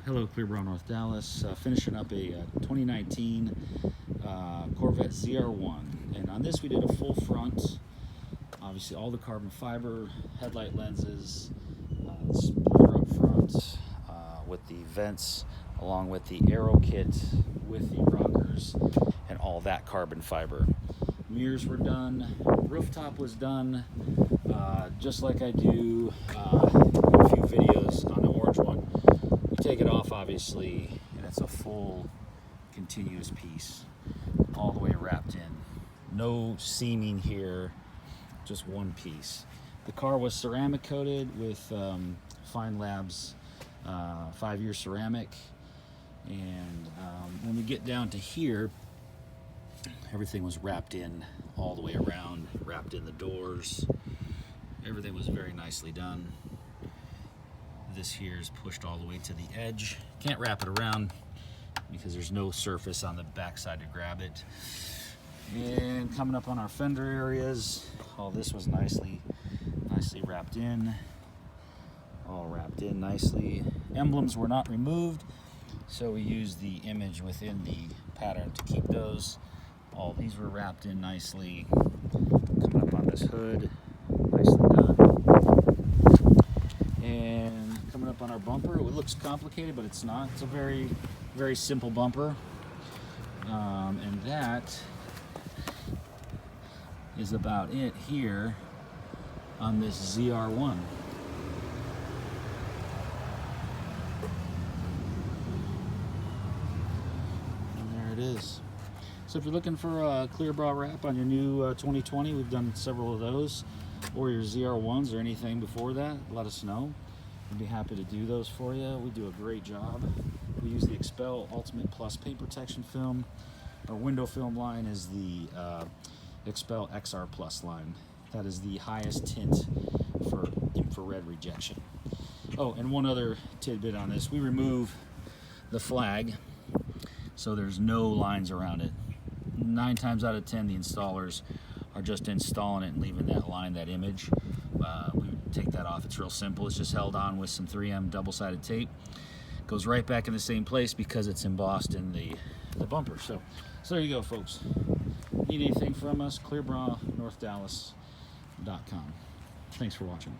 Hello, Clearbrow, North Dallas. Finishing up a 2019 Corvette ZR1, and on this we did a full front. Obviously, all the carbon fiber, headlight lenses, spoiler up front with the vents, along with the aero kit, with the rockers, and all that carbon fiber. Mirrors were done. Rooftop was done, just like I do a few videos on the orange one. You take it off, obviously, and it's a full continuous piece, all the way wrapped in. No seaming here, just one piece. The car was ceramic coated with Fine Labs 5-year ceramic, and when we get down to here, everything was wrapped in all the way around, wrapped in the doors. Everything was very nicely done. This here is pushed all the way to the edge. Can't wrap it around because there's no surface on the backside to grab it. And coming up on our fender areas, all this was nicely wrapped in. All wrapped in nicely. Emblems were not removed, so we used the image within the pattern to keep those. All these were wrapped in nicely. Coming up on this hood, nicely done. And coming up on our bumper, it looks complicated, but it's not. It's a very, very simple bumper. And that is about it here on this ZR1. And there it is. So if you're looking for a Clearbrow wrap on your new 2020, we've done several of those, or your ZR1s or anything before that, let us know. We'd be happy to do those for you. We do a great job. We use the XPEL Ultimate Plus paint protection film. Our window film line is the XPEL XR Plus line. That is the highest tint for infrared rejection. Oh, and one other tidbit on this. We remove the flag, so there's no lines around it. 9 times out of 10, the installers are just installing it and leaving that line, that image. We take that off. It's real simple. It's just held on with some 3M double-sided tape. Goes right back in the same place because it's embossed in the bumper. So there you go, folks. Need anything from us? ClearbrowNorthDallas.com. Thanks for watching.